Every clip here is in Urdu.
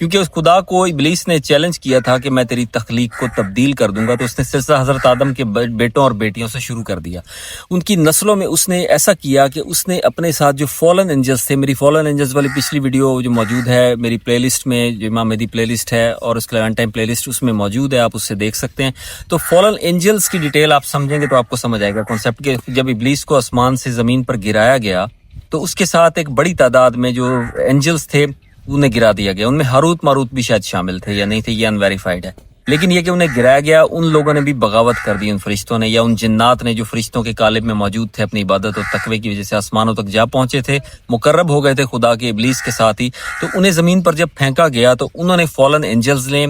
کیونکہ اس خدا کو ابلیس نے چیلنج کیا تھا کہ میں تیری تخلیق کو تبدیل کر دوں گا، تو اس نے سلسلہ حضرت آدم کے بیٹوں اور بیٹیوں سے شروع کر دیا. ان کی نسلوں میں اس نے ایسا کیا کہ اس نے اپنے ساتھ جو فالن اینجلز تھے، میری فالن اینجلز والی پچھلی ویڈیو جو موجود ہے میری پلے لسٹ میں، جو امام مہدی پلے لسٹ ہے اور اس کے لیونٹ ٹائم پلے لسٹ اس میں موجود ہے، آپ اس سے دیکھ سکتے ہیں. تو فالن اینجلز کی ڈیٹیل آپ سمجھیں گے تو آپ کو سمجھ آئے گا کانسیپٹ کہ جب ابلیس کو آسمان سے زمین پر گرایا گیا تو اس کے ساتھ ایک بڑی تعداد میں جو اینجلز تھے انہیں گرا دیا گیا. ان میں ہاروت ماروت بھی شاید شامل تھے یا نہیں تھے، یہ انویریفائڈ ہے، لیکن یہ کہ انہیں گرایا گیا. ان لوگوں نے بھی بغاوت کر دی، ان فرشتوں نے یا ان جنات نے جو فرشتوں کے قالب میں موجود تھے، اپنی عبادت اور تقوی کی وجہ سے آسمانوں تک جا پہنچے تھے، مقرب ہو گئے تھے خدا کے ابلیس کے ساتھ ہی. تو انہیں زمین پر جب پھینکا گیا تو انہوں نے فالن اینجلز نے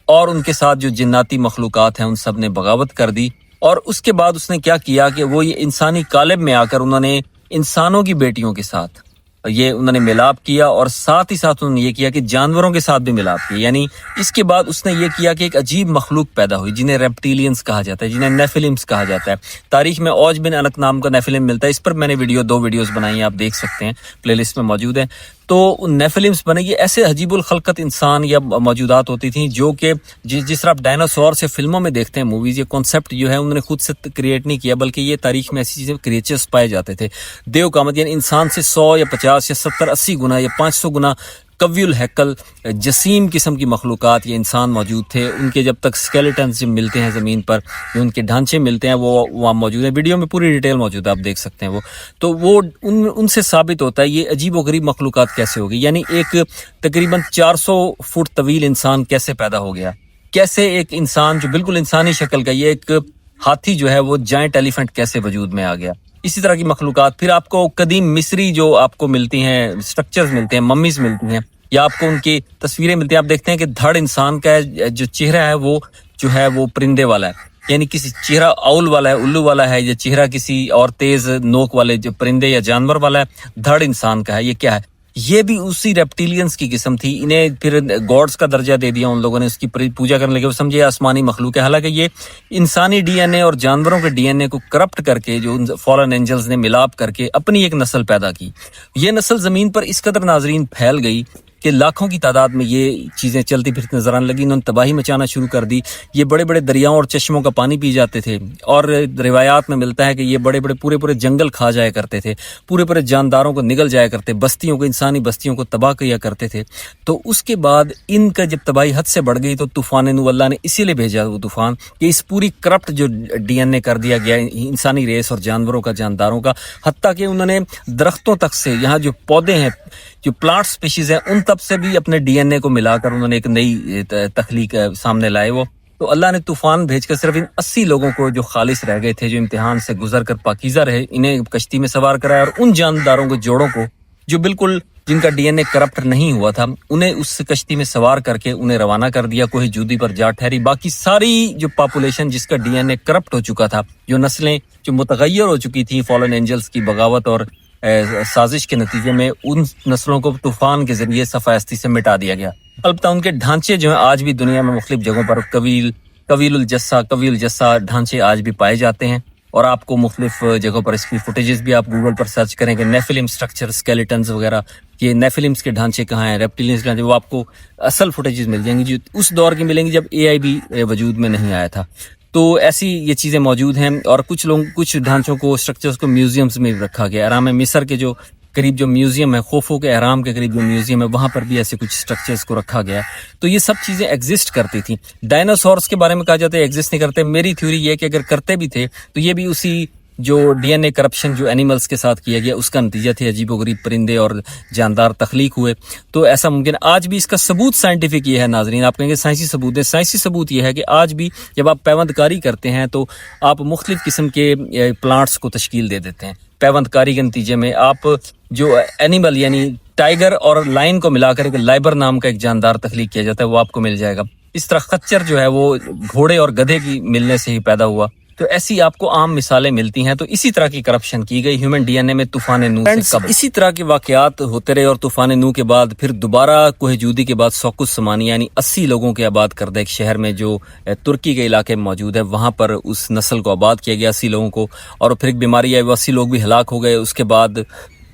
اور ان کے ساتھ جو جناتی مخلوقات ہیں ان سب نے بغاوت کر دی. اور اس کے بعد اس نے کیا کیا کہ وہ یہ انسانی قالب میں آ کر انہوں نے انسانوں کی بیٹیوں کے ساتھ یہ انہوں نے ملاپ کیا، اور ساتھ ہی ساتھ انہوں نے یہ کیا کہ جانوروں کے ساتھ بھی ملاپ کیا. یعنی اس کے بعد اس نے یہ کیا کہ ایک عجیب مخلوق پیدا ہوئی جنہیں ریپٹیلینز کہا جاتا ہے، جنہیں نیفلمز کہا جاتا ہے. تاریخ میں اوج بن انک نام کا نیفلم ملتا ہے، اس پر میں نے دو ویڈیوز بنائی ہیں، آپ دیکھ سکتے ہیں، پلے لسٹ میں موجود ہیں. تو نیفلمز بنے یہ ایسے عجیب الخلقت انسان یا موجودات ہوتی تھیں جو کہ جس طرح آپ ڈائناسور سے فلموں میں دیکھتے ہیں موویز، یہ کانسیپٹ جو ہے انہوں نے خود سے کریٹ نہیں کیا، بلکہ یہ تاریخ میں ایسی چیزیں کریچرز پائے جاتے تھے. دیو قامت یعنی انسان سے 100 یا 50 یا 70 80 گنا یا 500 گنا قوی الحیکل جسیم قسم کی مخلوقات یہ انسان موجود تھے. ان کے جب تک سکیلیٹنز جب ملتے ہیں زمین پر، جو ان کے ڈھانچے ملتے ہیں وہ وہاں موجود ہیں، ویڈیو میں پوری ڈیٹیل موجود ہے، آپ دیکھ سکتے ہیں. وہ ان سے ثابت ہوتا ہے یہ عجیب و غریب مخلوقات کیسے ہوگی. یعنی ایک تقریباً 400 فٹ طویل انسان کیسے پیدا ہو گیا، کیسے ایک انسان جو بالکل انسانی شکل کا، یہ ایک ہاتھی جو ہے وہ جائنٹ ایلیفنٹ کیسے وجود میں آ گیا. اسی طرح کی مخلوقات. پھر آپ کو قدیم مصری جو آپ کو ملتی ہیں سٹرکچرز ملتے ہیں، ممیز ملتی ہیں، یا آپ کو ان کی تصویریں ملتی ہیں. آپ دیکھتے ہیں کہ دھڑ انسان کا ہے، جو چہرہ ہے وہ جو ہے وہ پرندے والا ہے، یعنی کسی چہرہ اول والا ہے، الو والا ہے، یا چہرہ کسی اور تیز نوک والے جو پرندے یا جانور والا ہے. دھڑ انسان کا ہے. یہ کیا ہے؟ یہ بھی اسی ریپٹیلینز کی قسم تھی. انہیں پھر گاڈز کا درجہ دے دیا ان لوگوں نے، اس کی پوجا کرنے لگے. وہ سمجھے آسمانی مخلوق ہے، حالانکہ یہ انسانی ڈی این اے اور جانوروں کے ڈی این اے کو کرپٹ کر کے جو فالن اینجلز نے ملاپ کر کے اپنی ایک نسل پیدا کی. یہ نسل زمین پر اس قدر ناظرین پھیل گئی کہ لاکھوں کی تعداد میں یہ چیزیں چلتی پھرتی نظر آنے لگی. انہوں نے تباہی مچانا شروع کر دی. یہ بڑے بڑے دریاؤں اور چشموں کا پانی پی جاتے تھے، اور روایات میں ملتا ہے کہ یہ بڑے بڑے پورے جنگل کھا جایا کرتے تھے، پورے جانداروں کو نگل جایا کرتے، بستیوں کو، انسانی بستیوں کو تباہ کیا کرتے تھے. تو اس کے بعد ان کا جب تباہی حد سے بڑھ گئی تو طوفان نوح اللہ نے اسی لیے بھیجا وہ طوفان کہ اس پوری کرپٹ جو ڈی این اے کر دیا گیا انسانی ریس اور جانوروں کا، جانداروں کا، حتیٰ کہ انہوں نے درختوں تک سے، یہاں جو پودے ہیں، جو پلانٹ سپیشیز ہیں، ان تب سے بھی اپنے ڈی این اے کو ملا کر انہوں نے ایک نئی تخلیق سامنے لائے. وہ تو اللہ نے طوفان بھیج کر صرف ان 80 لوگوں کو جو خالص رہ گئے تھے، جو امتحان سے گزر کر پاکیزہ رہے، انہیں کشتی میں سوار کرایا، اور ان جانداروں کو، جوڑوں کو جو بالکل جن کا ڈی این اے کرپٹ نہیں ہوا تھا، انہیں اس کشتی میں سوار کر کے انہیں روانہ کر دیا. کوہ جودی پر جا ٹھہری. باقی ساری جو پاپولیشن جس کا ڈی این اے کرپٹ ہو چکا تھا، جو نسلیں جو متغیر ہو چکی تھیں فالن اینجلز کی بغاوت اور سازش کے نتیجے میں، ان نسلوں کو طوفان کے ذریعے صفائستی سے مٹا دیا گیا. البتہ ان کے ڈھانچے جو ہیں آج بھی دنیا میں مختلف جگہوں پر قوی الجثہ ڈھانچے آج بھی پائے جاتے ہیں. اور آپ کو مختلف جگہوں پر اس کی فوٹیجز بھی آپ گوگل پر سرچ کریں کہ نیفلم سٹرکچر، اسکیلیٹنز وغیرہ، یہ نیفلمز کے ڈھانچے کہاں ہیں، ریپٹیلینز کے ڈھانچے، وہ آپ کو اصل فوٹیجز مل جائیں گی جو اس دور کی ملیں گی جب اے آئی بھی وجود میں نہیں آیا تھا. تو ایسی یہ چیزیں موجود ہیں. اور کچھ ڈھانچوں کو، اسٹرکچرز کو میوزیمز میں رکھا گیا. احرام مصر کے جو قریب جو میوزیم ہے، خوفو کے احرام کے قریب جو میوزیم ہے، وہاں پر بھی ایسے کچھ سٹرکچرز کو رکھا گیا. تو یہ سب چیزیں ایگزسٹ کرتی تھیں. ڈائناسورس کے بارے میں کہا جاتا ہے ایگزسٹ نہیں کرتے. میری تھیوری یہ ہے کہ اگر کرتے بھی تھے تو یہ بھی اسی جو ڈی این اے کرپشن جو اینیملز کے ساتھ کیا گیا اس کا نتیجہ تھے. عجیب و غریب پرندے اور جاندار تخلیق ہوئے. تو ایسا ممکن آج بھی اس کا ثبوت سائنٹیفک یہ ہے. ناظرین آپ کہیں گے سائنسی ثبوت ہے. سائنسی ثبوت یہ ہے کہ آج بھی جب آپ پیوند کاری کرتے ہیں تو آپ مختلف قسم کے پلانٹس کو تشکیل دے دیتے ہیں. پیوند کاری کے نتیجے میں آپ جو اینیمل یعنی ٹائیگر اور لائن کو ملا کر ایک لائبر نام کا ایک جاندار تخلیق کیا جاتا ہے، وہ آپ کو مل جائے گا. اس طرح خچر جو ہے وہ گھوڑے اور گدھے کی ملنے سے ہی پیدا ہوا. تو ایسی آپ کو عام مثالیں ملتی ہیں. تو اسی طرح کی کرپشن کی گئی ہیومن ڈی این اے میں طوفان نوح سے قبل. اسی طرح کے واقعات ہوتے رہے اور طوفان نوح کے بعد پھر دوبارہ کوہ جودی کے بعد سوکس سمانی یعنی 80 لوگوں کے آباد کردہ ایک شہر میں جو ترکی کے علاقے میں موجود ہے، وہاں پر اس نسل کو آباد کیا گیا 80 لوگوں کو. اور پھر ایک بیماری آئی، وہ 80 لوگ بھی ہلاک ہو گئے. اس کے بعد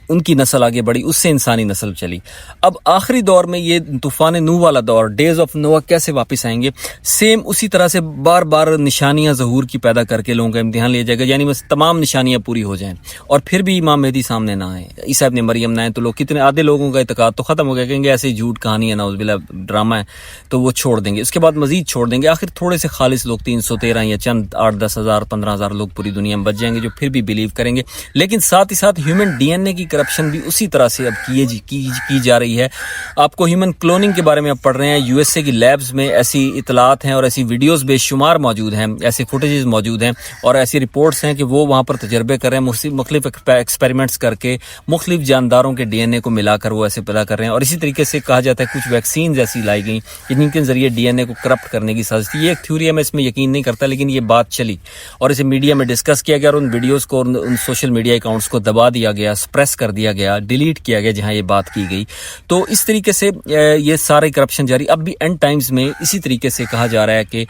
ان کی نسل آگے بڑھی, اس سے انسانی نسل چلی. اب آخری دور میں یہ طوفان نوح والا دور, ڈیز آف نوح کیسے واپس آئیں گے؟ سیم اسی طرح سے بار بار نشانیاں ظہور کی پیدا کر کے لوگوں کا امتحان لیا جائے گا, یعنی بس تمام نشانیاں پوری ہو جائیں اور پھر بھی امام مہدی سامنے نہ آئے, عیسیٰ ابن مریم نہ آئے, تو لوگ کتنے آدھے لوگوں کا اعتقاد تو ختم ہو گیا, کہیں گے ایسے ہی جھوٹ کہانی ہے, نعوذ باللہ ڈرامہ ہے, تو وہ چھوڑ دیں گے. اس کے بعد مزید چھوڑ دیں گے. آخر تھوڑے سے خالص لوگ 313 یا چند 8-10 ہزار 15 ہزار لوگ پوری دنیا میں بچ جائیں گے جو پھر بھی بلیو کریں گے. لیکن ساتھ ہی ساتھ ہیومن ڈی این اے کی کرپشن بھی اسی طرح سے اب کی جا رہی ہے. آپ کو ہیومن کلوننگ کے بارے میں اب پڑھ رہے ہیں, یو ایس اے کی لیبز میں ایسی اطلاعات ہیں اور ایسی ویڈیوز بے شمار موجود ہیں, ایسے فوٹیجز موجود ہیں اور ایسی رپورٹس ہیں کہ وہ وہاں پر تجربے کر رہے ہیں, مختلف ایکسپیریمنٹس کر کے مختلف جانداروں کے ڈی این اے کو ملا کر وہ ایسے پیدا کر رہے ہیں. اور اسی طریقے سے کہا جاتا ہے کچھ ویکسینز ایسی لائی گئیں جن کے ذریعے ڈی این اے کو کرپٹ کرنے کی سازش تھی. یہ ایک تھیوری ہے, میں اس میں یقین نہیں کرتا, لیکن یہ بات چلی اور اسے میڈیا میں ڈسکس کیا گیا اور ان ویڈیوز کو, ان سوشل میڈیا اکاؤنٹس کو دبا دیا گیا, سپریس کر دیا گیا, ڈیلیٹ کیا گیا جہاں یہ بات کی گئی. تو اس طریقے سے یہ سارے کرپشن جاری. اب بھی اینڈ ٹائمز میں اسی طریقے سے کہا جا رہا ہے کہ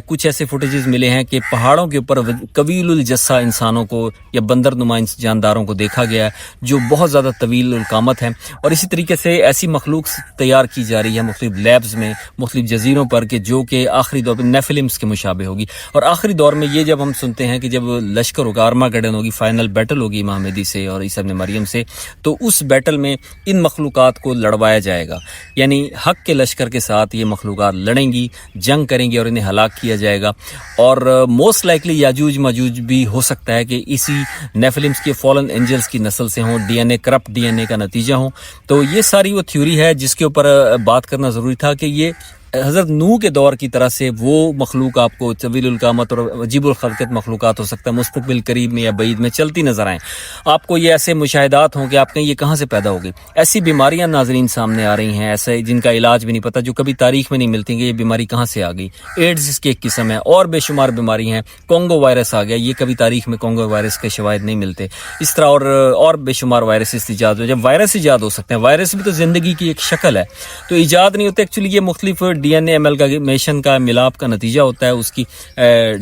کچھ ایسے فوٹیجز ملے ہیں کہ پہاڑوں کے اوپر طویل الجثہ انسانوں کو یا بندر نما جانداروں کو دیکھا گیا ہے جو بہت زیادہ طویل القامت ہیں. اور اسی طریقے سے ایسی مخلوق تیار کی جا رہی ہے مختلف لیبز میں مختلف جزیروں پر کہ جو کہ آخری دور میں نیفلمس کے مشابہ ہوگی. اور آخری دور میں یہ جب ہم سنتے ہیں کہ جب لشکر ہوگا, آرماگیڈن ہوگی, فائنل بیٹل ہوگی امام مہدی سے اور عیسیٰ ابن مریم سے, تو اس بیٹل میں ان مخلوقات کو لڑوایا جائے گا. یعنی حق کے لشکر کے ساتھ یہ مخلوقات لڑیں گی, جنگ کریں گی اور انہیں ہلاک کیا جائے گا. اور موسٹ لائکلی یاجوج ماجوج بھی ہو سکتا ہے کہ اسی نیفلمس کے فالن اینجلز کی نسل سے ہوں, ڈی این اے کرپٹ ڈی این اے کا نتیجہ ہوں. تو یہ ساری وہ تھیوری ہے جس کے اوپر بات کرنا ضروری تھا کہ یہ حضرت نوح کے دور کی طرح سے وہ مخلوق آپ کو طویل القامت اور عجیب الخلقت مخلوقات ہو سکتا ہے مستقبل قریب میں یا بعید میں چلتی نظر آئیں. آپ کو یہ ایسے مشاہدات ہوں کہ آپ کہیں یہ کہاں سے پیدا ہو گئی. ایسی بیماریاں ناظرین سامنے آ رہی ہیں ایسے جن کا علاج بھی نہیں پتہ, جو کبھی تاریخ میں نہیں ملتی کہ یہ بیماری کہاں سے آ گئی. ایڈز اس کی ایک قسم ہے, اور بے شمار بیماری ہیں. کونگو وائرس آ گیا, یہ کبھی تاریخ میں کونگو وائرس کے شواہد نہیں ملتے. اس طرح اور بے شمار وائرسز ایجاد ہو. جب وائرس ایجاد ہو سکتے ہیں, وائرس بھی تو زندگی کی ایک شکل ہے, تو ایجاد نہیں ہوتے. ایکچولی یہ مختلف D N A M L کا میشن کا ملاپ کا نتیجہ ہوتا ہے, اس کی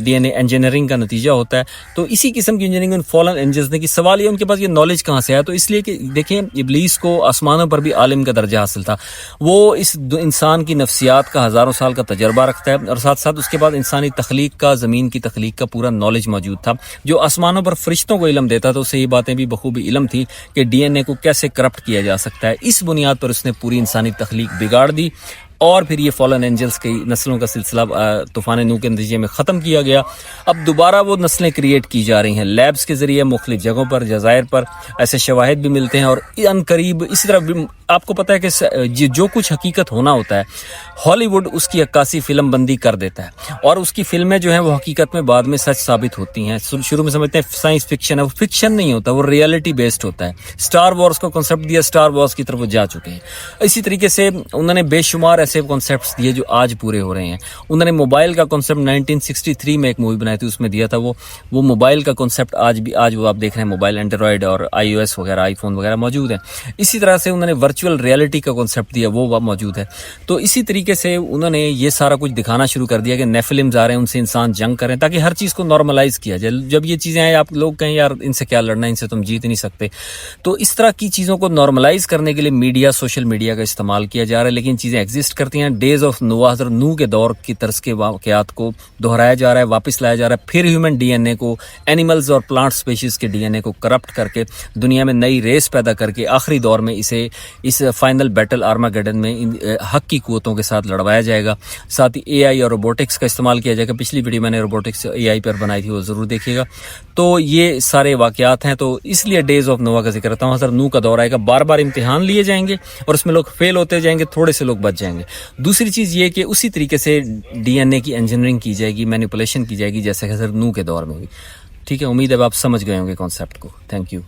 ڈی این اے انجینئرنگ کا نتیجہ ہوتا ہے. تو اسی قسم کی انجینئرنگ ان فالن اینجلز نے کی. سوال یہ ان کے پاس یہ نالج کہاں سے آیا؟ تو اس لیے کہ دیکھیں ابلیس کو آسمانوں پر بھی عالم کا درجہ حاصل تھا. وہ اس انسان کی نفسیات کا ہزاروں سال کا تجربہ رکھتا ہے اور ساتھ ساتھ اس کے بعد انسانی تخلیق کا, زمین کی تخلیق کا پورا نالج موجود تھا. جو آسمانوں پر فرشتوں کو علم دیتا تھا اسے یہ باتیں بھی بخوبی علم تھی کہ ڈی این اے کو کیسے کرپٹ کیا جا سکتا ہے. اس بنیاد پر اس نے پوری انسانی تخلیق بگاڑ دی اور پھر یہ فالن اینجلز کی نسلوں کا سلسلہ طوفان نوح کے نتیجے میں ختم کیا گیا. اب دوبارہ وہ نسلیں کریٹ کی جا رہی ہیں لیبز کے ذریعے مختلف جگہوں پر, جزائر پر. ایسے شواہد بھی ملتے ہیں اور ان قریب اسی طرح آپ کو پتہ ہے کہ جو کچھ حقیقت ہونا ہوتا ہے ہالی ووڈ اس کی عکاسی فلم بندی کر دیتا ہے اور اس کی فلمیں جو ہیں وہ حقیقت میں بعد میں سچ ثابت ہوتی ہیں. شروع میں سمجھتے ہیں سائنس فکشن ہے, وہ فکشن نہیں ہوتا, وہ ریئلٹی بیسڈ ہوتا ہے. سٹار وارز کا کنسپٹ دیا, سٹار وارز کی طرف وہ جا چکے ہیں. اسی طریقے سے انہوں نے بے شمار ایسے کنسپٹس دیے جو آج پورے ہو رہے ہیں. انہوں نے موبائل کا کنسپٹ 1963 میں ایک مووی بنائی تھی, اس میں دیا تھا. وہ موبائل کا کنسپٹ آج وہ آپ دیکھ رہے ہیں, موبائل اینڈرائڈ اور آئی او ایس وغیرہ, آئی فون وغیرہ موجود ہیں. اسی طرح سے انہوں نے ورچوئل ریئلٹی کا کنسپٹ دیا, وہ موجود ہے. تو اسی طریقے سے انہوں نے یہ سارا کچھ دکھانا شروع کر دیا کہ نیفلمز آ رہے ہیں, ان سے انسان جنگ کریں تاکہ ہر چیز کو نارملائز کیا جائے. جب یہ چیزیں آئیں آپ لوگ کہیں یار ان سے کیا لڑنا, ان سے تم جیت نہیں سکتے. تو اس طرح کی چیزوں کو نارملائز کرنے کے لیے میڈیا, سوشل میڈیا کا استعمال کیا جا رہا ہے. لیکن چیزیں ایگزسٹ کرتی ہیں. ڈیز آف نوح, حضرت نوح کے دور کی طرز کے واقعات کو دہرایا جا رہا ہے, واپس لایا جا رہا ہے. پھر ہیومن ڈی این اے کو, اینیملز اور پلانٹ سپیشیز کے ڈی این اے کو کرپٹ کر کے دنیا میں نئی ریس پیدا کر کے آخری دور میں اس فائنل بیٹل آرماگیڈن میں حق کی قوتوں کے ساتھ لڑوایا جائے گا. ساتھ ہی اے آئی اور روبوٹکس کا استعمال کیا جائے گا. پچھلی ویڈیو میں نے روبوٹکس اے آئی پر بنائی تھی, وہ ضرور دیکھیے گا. تو یہ سارے واقعات ہیں, تو اس لیے ڈیز آف نوح کا ذکر کرتا ہوں. حضرت نوح کا دور آئے گا, بار بار امتحان لیے جائیں گے اور اس میں لوگ فیل ہوتے جائیں گے, تھوڑے سے لوگ بچ جائیں گے. دوسری چیز یہ کہ اسی طریقے سے ڈی این اے کی انجینئرنگ کی جائے گی, مینیپولیشن کی جائے گی جیسے حضرت نوح کے دور میں ہوئی. ٹھیک ہے, امید ہے آپ سمجھ گئے ہوں گے کانسیپٹ کو. Thank you.